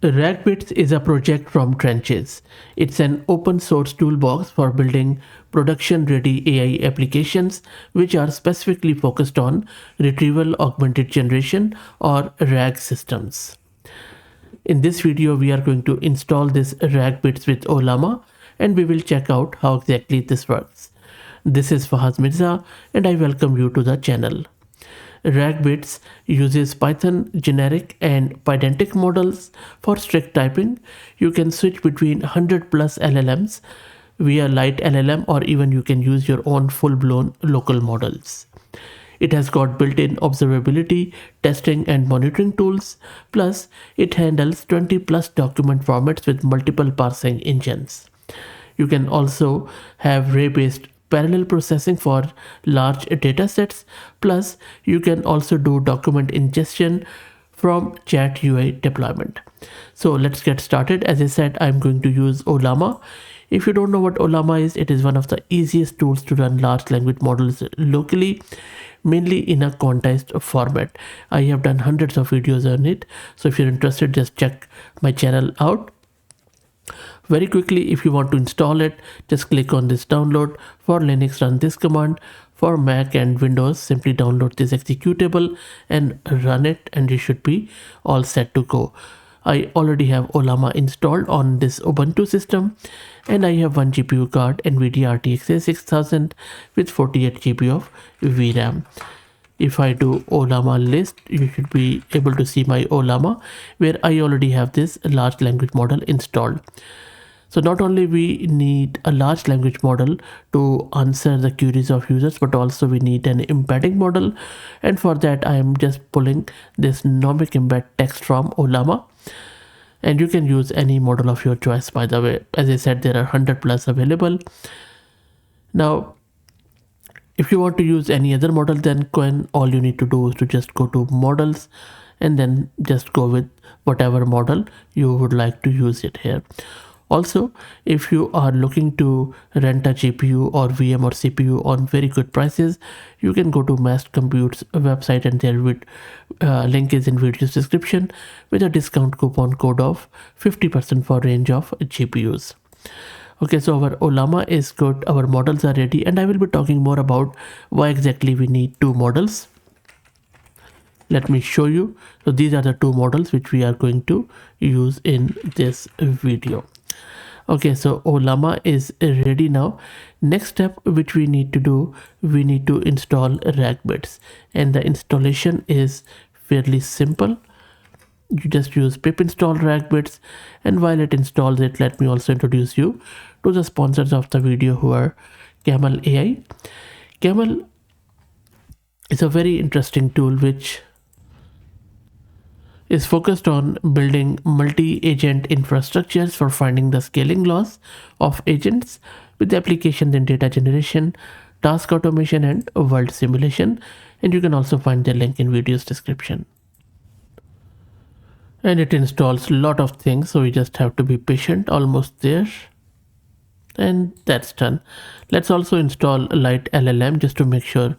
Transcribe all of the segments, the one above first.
Ragbits is a project from Trenches. It's an open source toolbox for building production ready AI applications which are specifically focused on retrieval augmented generation or RAG systems. In this video, we are going to install this Ragbits with Ollama and we will check out how exactly this works. This is Fahaz Mirza and I welcome you to the channel. Ragbits uses Python generic and pedantic models for strict typing. You can switch between 100 plus LLMs via light LLM, or even you can use your own full-blown local models. It has got built-in observability, testing and monitoring tools, plus it handles 20 plus document formats with multiple parsing engines. You can also have ray-based parallel processing for large data sets, plus you can also do document ingestion from chat UI deployment. So let's get started. As I said, I'm going to use Ollama. If you don't know what Ollama is, it is one of the easiest tools to run large language models locally, mainly in a quantized format. I have done hundreds of videos on it, so if you're interested, just check my channel out. Very quickly, if you want to install it, just click on this download. For Linux, run this command. For Mac and Windows, simply download this executable and run it, and you should be all set to go. I already have Ollama installed on this Ubuntu system, and I have one GPU card, NVIDIA RTX 6000 with 48 GB of VRAM. If I do Ollama list, you should be able to see my Ollama, where I already have this large language model installed. So not only we need a large language model to answer the queries of users, but also we need an embedding model. And for that, I am just pulling this nomic embed text from Ollama. And you can use any model of your choice, by the way. As I said, there are 100 plus available. Now, if you want to use any other model, then all you need to do is to just go to models and then just go with whatever model you would like to use it here. Also, if you are looking to rent a GPU or VM or CPU on very good prices, you can go to Massed Compute's website, and their link is in video's description, with a discount coupon code of 50% for range of GPUs. Okay, so our Ollama is good, our models are ready, and I will be talking more about why exactly we need two models. Let me show you. So these are the two models which we are going to use in this video. Okay, so Ollama is ready now. Next step which we need to do, we need to install Ragbits, and the installation is fairly simple. You just use pip install Ragbits, and while it installs it, let me also introduce you to the sponsors of the video, who are Camel AI. Camel is a very interesting tool which is focused on building multi-agent infrastructures for finding the scaling laws of agents with applications in data generation, task automation, and world simulation. And you can also find the link in video's description. And it installs a lot of things, so we just have to be patient. Almost there. And that's done. Let's also install light LLM just to make sure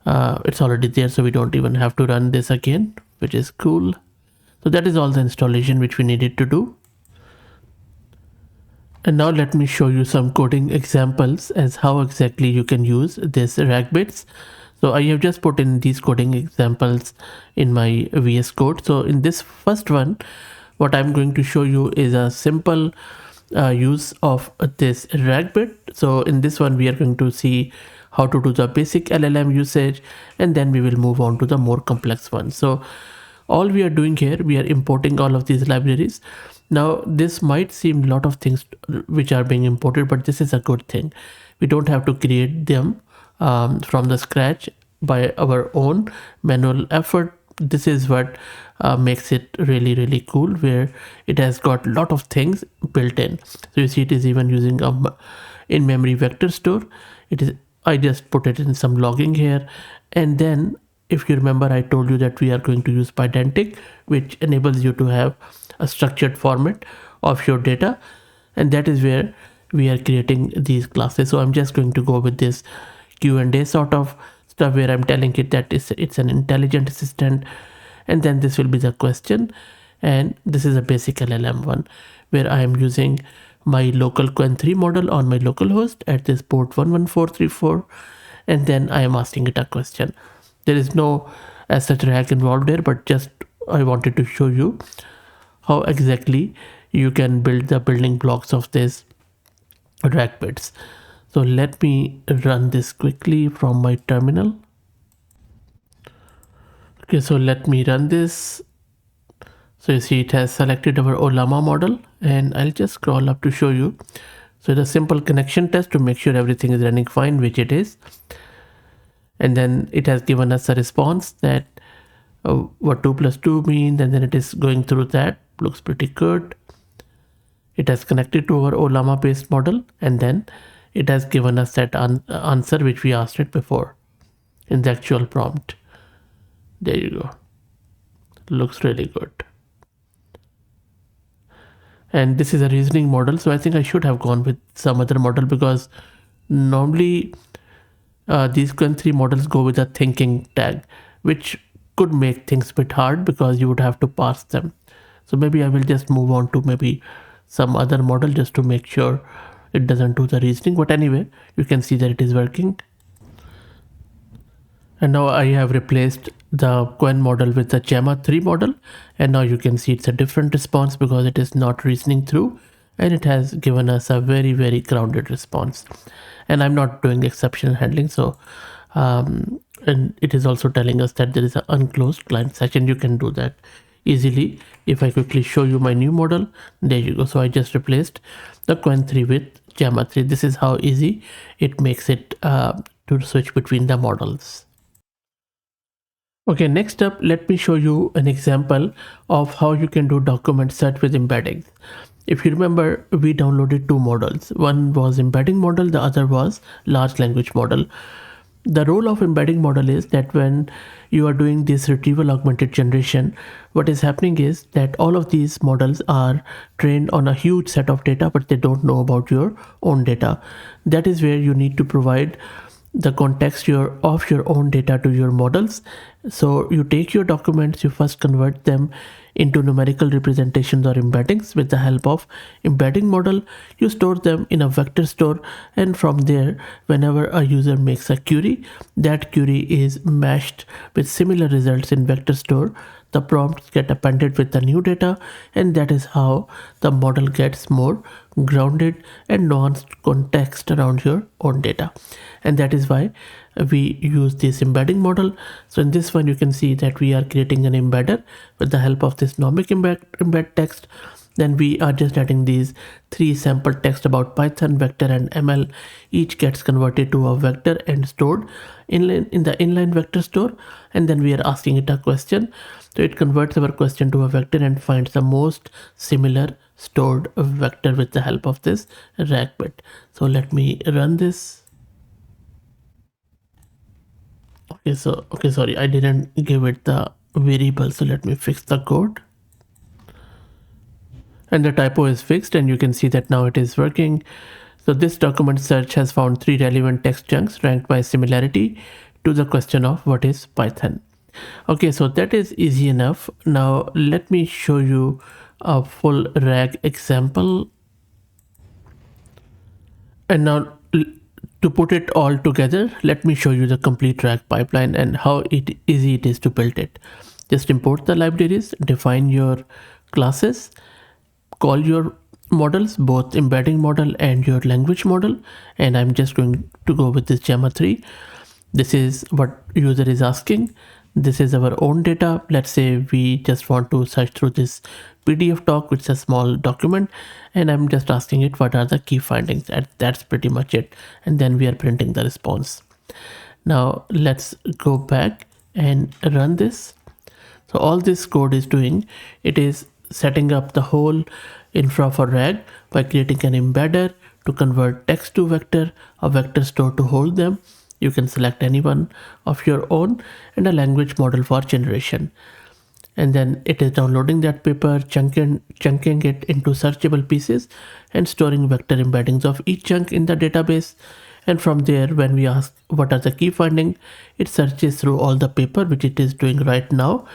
it's already there, so we don't even have to run this again, which is cool. So that is all the installation which we needed to do. And now let me show you some coding examples as how exactly you can use this Ragbits. So I have just put in these coding examples in my VS Code. So in this first one, what I'm going to show you is a simple use of this Ragbit. So in this one, we are going to see how to do the basic LLM usage, and then we will move on to the more complex one. So all we are doing here, we are importing all of these libraries. Now, this might seem a lot of things which are being imported, but this is a good thing. We don't have to create them from the scratch by our own manual effort. This is what makes it really, really cool, where it has got a lot of things built in. So you see it is even using a in-memory vector store. I just put it in some logging here, and then if you remember, I told you that we are going to use pedantic, which enables you to have a structured format of your data. And that is where we are creating these classes. So I'm just going to go with this Q&A sort of stuff, where I'm telling it that it's an intelligent assistant. And then this will be the question. And this is a basic LLM one where I am using my local Qwen3 model on my local host at this port 11434, and then I am asking it a question. There is no as such RAG involved there, but just I wanted to show you how exactly you can build the building blocks of this Ragbits. So let me run this quickly from my terminal. Okay, so let me run this. So you see it has selected our Ollama model, and I'll just scroll up to show you. So it's a simple connection test to make sure everything is running fine, which it is. And then it has given us a response that what 2 plus 2 means, and then it is going through that. Looks pretty good. It has connected to our Ollama based model, and then it has given us that answer which we asked it before in the actual prompt. There you go. Looks really good. And this is a reasoning model, so I think I should have gone with some other model, because normally these Qwen3 models go with a thinking tag, which could make things a bit hard because you would have to parse them. So maybe I will just move on to maybe some other model just to make sure it doesn't do the reasoning. But anyway, you can see that it is working. And now I have replaced the Qwen model with the Gemma 3 model, and now you can see it's a different response because it is not reasoning through, and it has given us a very grounded response. And I'm not doing exception handling, so and it is also telling us that there is an unclosed client session. You can do that easily. If I quickly show you my new model, there you go. So I just replaced the Qwen3 with Gemma 3. This is how easy it makes it to switch between the models. Okay, next up, let me show you an example of how you can do document search with embeddings. If you remember, we downloaded two models. One was embedding model, the other was large language model. The role of embedding model is that when you are doing this retrieval augmented generation, what is happening is that all of these models are trained on a huge set of data, but they don't know about your own data. That is where you need to provide the context of your own data to your models. So you take your documents, you first convert them into numerical representations or embeddings with the help of embedding model. You store them in a vector store, and from there, whenever a user makes a query, that query is meshed with similar results in vector store. The prompts get appended with the new data, and that is how the model gets more grounded and nuanced context around your own data. And that is why we use this embedding model. So in this one, you can see that we are creating an embedder with the help of this nomic embed text. Then we are just adding these three sample text about Python, vector, and ML. Each gets converted to a vector and stored in the inline vector store. And then we are asking it a question. So it converts our question to a vector and finds the most similar stored vector with the help of this Ragbit. So let me run this. Okay, sorry, I didn't give it the variable. So let me fix the code. And the typo is fixed, and you can see that now it is working. So this document search has found 3 relevant text chunks ranked by similarity to the question of what is Python. Okay, so that is easy enough. Now let me show you a full RAG example. And now to put it all together, let me show you the complete RAG pipeline and how easy it is to build it. Just import the libraries, define your classes, call your models, both embedding model and your language model. And I'm just going to go with this Gemma 3. This is what user is asking. This is our own data. Let's say we just want to search through this PDF doc, which is a small document, and I'm just asking it what are the key findings, and that's pretty much it. And then we are printing the response. Now let's go back and run this. So all this code is doing, it is setting up the whole infra for RAG by creating an embedder to convert text to vector, a vector store to hold them. You can select any one of your own, and a language model for generation. And then it is downloading that paper, chunking it into searchable pieces, and storing vector embeddings of each chunk in the database. And from there, when we ask what are the key findings, it searches through all the paper, which it is doing right now,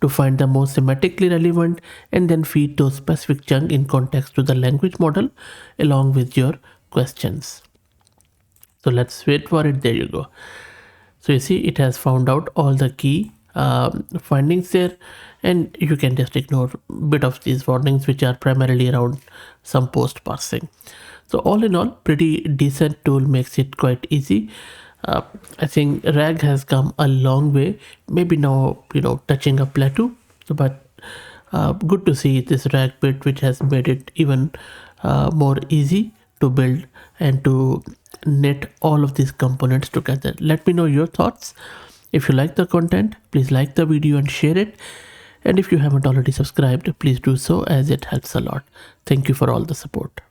to find the most semantically relevant and then feed those specific chunk in context to the language model along with your questions. So let's wait for it. There you go. So you see it has found out all the key findings there, and you can just ignore a bit of these warnings which are primarily around some post parsing. So all in all, pretty decent tool, makes it quite easy. I think RAG has come a long way, maybe now touching a plateau. So but good to see this Ragbit which has made it even more easy to build and to knit all of these components together. Let me know your thoughts. If you like the content, please like the video and share it. And if you haven't already subscribed, please do so, as it helps a lot. Thank you for all the support.